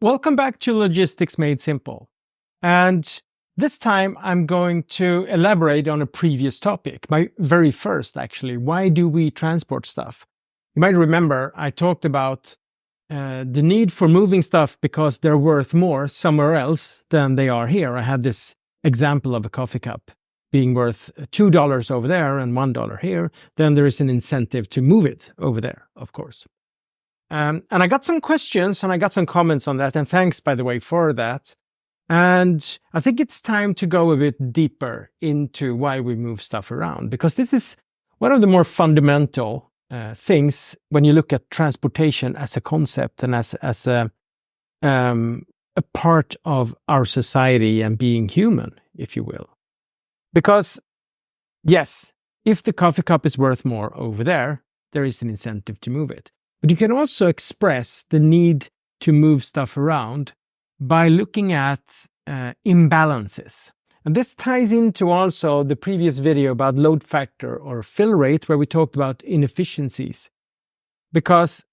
Welcome back to Logistics Made Simple. And this time I'm going to elaborate on a previous topic, my very first actually. Why do we transport stuff? You might remember I talked about the need for moving stuff because they're worth more somewhere else than they are here. I had this example of a coffee cup being worth $2 over there and $1 here. Then there is an incentive to move it over there, of course. And I got some questions and I got some comments on that. And thanks, by the way, for that. And I think it's time to go a bit deeper into why we move stuff around, because this is one of the more fundamental things when you look at transportation as a concept and as a part of our society and being human, if you will. Because, yes, if the coffee cup is worth more over there, there is an incentive to move it. But you can also express the need to move stuff around by looking at imbalances. And this ties into also the previous video about load factor or fill rate, where we talked about inefficiencies. Because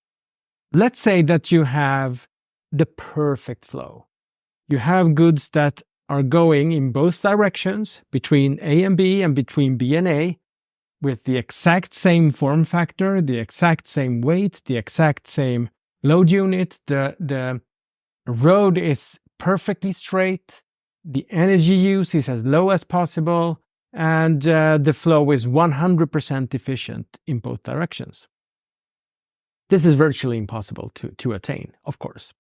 let's say that you have the perfect flow. You have goods that are going in both directions, between A and B and between B and A, with the exact same form factor, the exact same weight, the exact same load unit. The road is perfectly straight. The energy use is as low as possible. And the flow is 100% efficient in both directions. This is virtually impossible to attain, of course.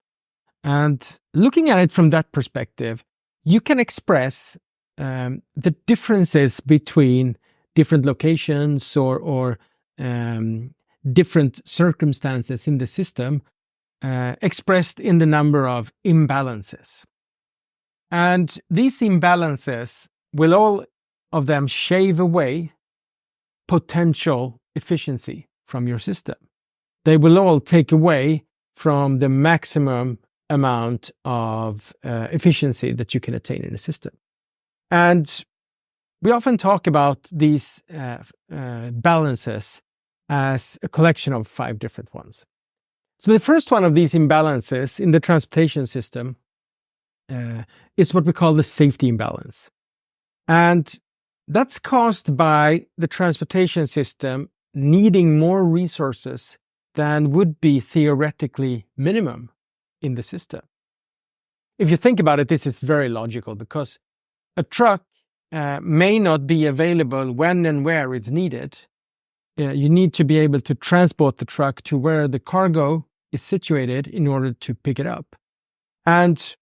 And looking at it from that perspective, you can express the differences between different locations or different circumstances in the system expressed in the number of imbalances. And these imbalances will all of them shave away potential efficiency from your system. They will all take away from the maximum amount of efficiency that you can attain in a system. And we often talk about these balances as a collection of 5 different ones. So the first one of these imbalances in the transportation system is what we call the safety imbalance. And that's caused by the transportation system needing more resources than would be theoretically minimum in the system. If you think about it, this is very logical, because a truck may not be available when and where it's needed. You need to be able to transport the truck to where the cargo is situated in order to pick it up. And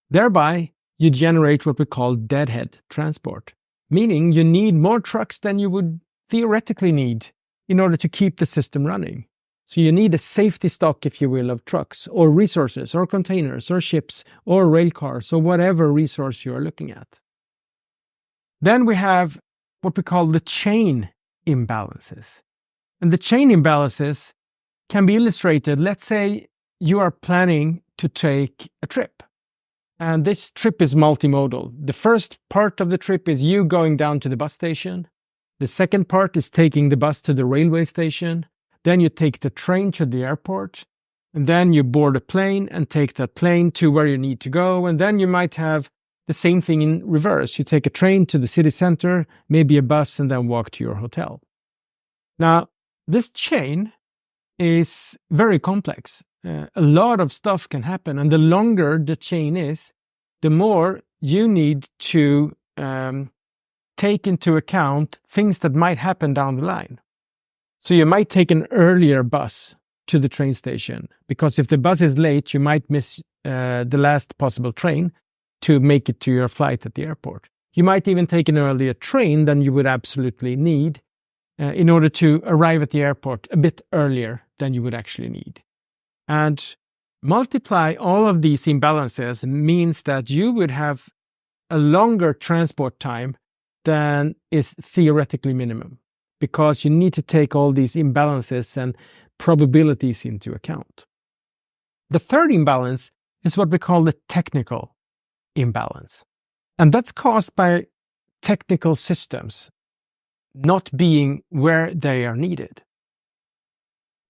thereby, you generate what we call deadhead transport, meaning you need more trucks than you would theoretically need in order to keep the system running. So you need a safety stock, if you will, of trucks or resources or containers or ships or rail cars or whatever resource you're looking at. Then we have what we call the chain imbalances. And the chain imbalances can be illustrated. Let's say you are planning to take a trip. And this trip is multimodal. The first part of the trip is you going down to the bus station. The second part is taking the bus to the railway station. Then you take the train to the airport. And then you board a plane and take that plane to where you need to go. And then you might have the same thing in reverse. You take a train to the city center, maybe a bus, and then walk to your hotel. Now, this chain is very complex. A lot of stuff can happen. And the longer the chain is, the more you need to take into account things that might happen down the line. So you might take an earlier bus to the train station, because if the bus is late, you might miss the last possible train to make it to your flight at the airport. You might even take an earlier train than you would absolutely need in order to arrive at the airport a bit earlier than you would actually need. And multiply all of these imbalances means that you would have a longer transport time than is theoretically minimum, because you need to take all these imbalances and probabilities into account. The third imbalance is what we call the technical imbalance. And that's caused by technical systems not being where they are needed.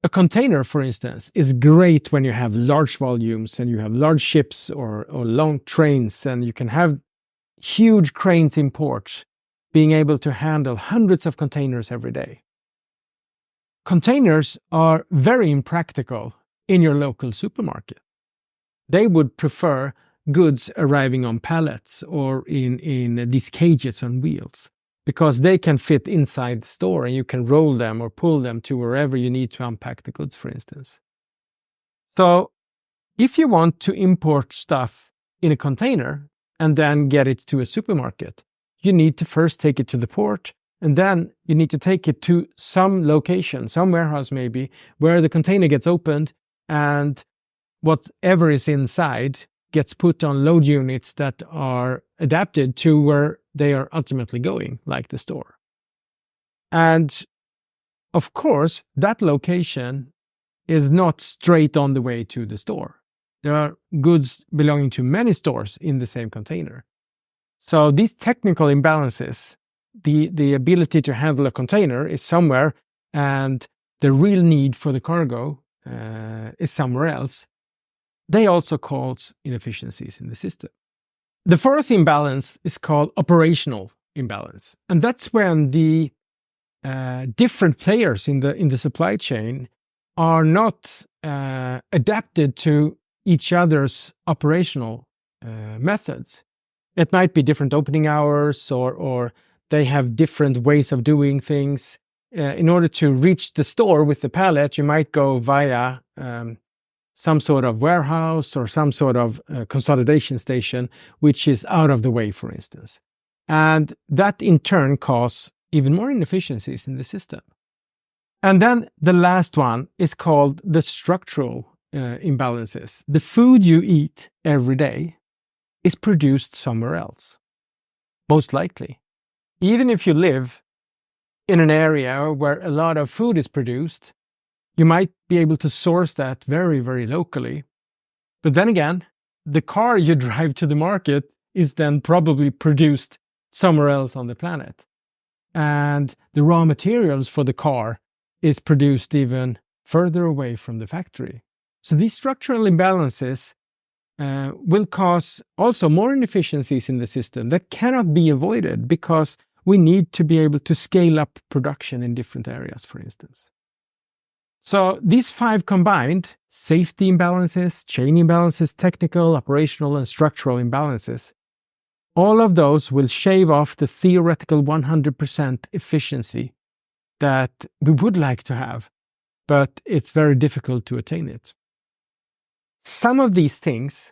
A container, for instance, is great when you have large volumes and you have large ships or long trains, and you can have huge cranes in ports being able to handle hundreds of containers every day. Containers are very impractical in your local supermarket. They would prefer goods arriving on pallets or in these cages on wheels, because they can fit inside the store and you can roll them or pull them to wherever you need to unpack the goods, for instance. So if you want to import stuff in a container and then get it to a supermarket, you need to first take it to the port, and then you need to take it to some location, some warehouse maybe, where the container gets opened and whatever is inside gets put on load units that are adapted to where they are ultimately going, like the store. And of course, that location is not straight on the way to the store. There are goods belonging to many stores in the same container. So these technical imbalances, the ability to handle a container is somewhere, and the real need for the cargo is somewhere else. They also cause inefficiencies in the system. The fourth imbalance is called operational imbalance. And that's when the different players in the supply chain are not adapted to each other's operational methods. It might be different opening hours, or they have different ways of doing things. In order to reach the store with the pallet, you might go via some sort of warehouse or some sort of consolidation station, which is out of the way, for instance. And that in turn causes even more inefficiencies in the system. And then the last one is called the structural imbalances. The food you eat every day is produced somewhere else, most likely. Even if you live in an area where a lot of food is produced, you might be able to source that very, very locally. But then again, the car you drive to the market is then probably produced somewhere else on the planet. And the raw materials for the car is produced even further away from the factory. So these structural imbalances will cause also more inefficiencies in the system that cannot be avoided, because we need to be able to scale up production in different areas, for instance. So these five combined, safety imbalances, chain imbalances, technical, operational, and structural imbalances, all of those will shave off the theoretical 100% efficiency that we would like to have, but it's very difficult to attain it. Some of these things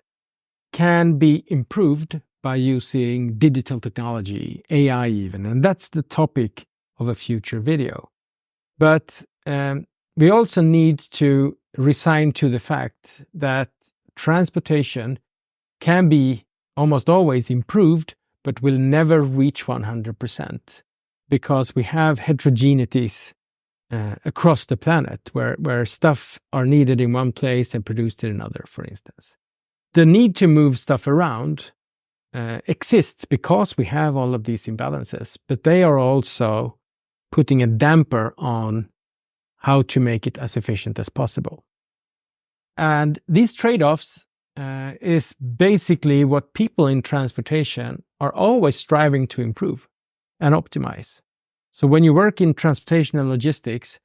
can be improved by using digital technology, AI even, and that's the topic of a future video. But we also need to resign to the fact that transportation can be almost always improved, but will never reach 100%, because we have heterogeneities across the planet where stuff are needed in one place and produced in another, for instance. The need to move stuff around exists because we have all of these imbalances, but they are also putting a damper on how to make it as efficient as possible. And these trade-offs is basically what people in transportation are always striving to improve and optimize. So when you work in transportation and logistics,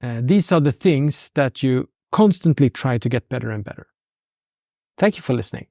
these are the things that you constantly try to get better and better. Thank you for listening.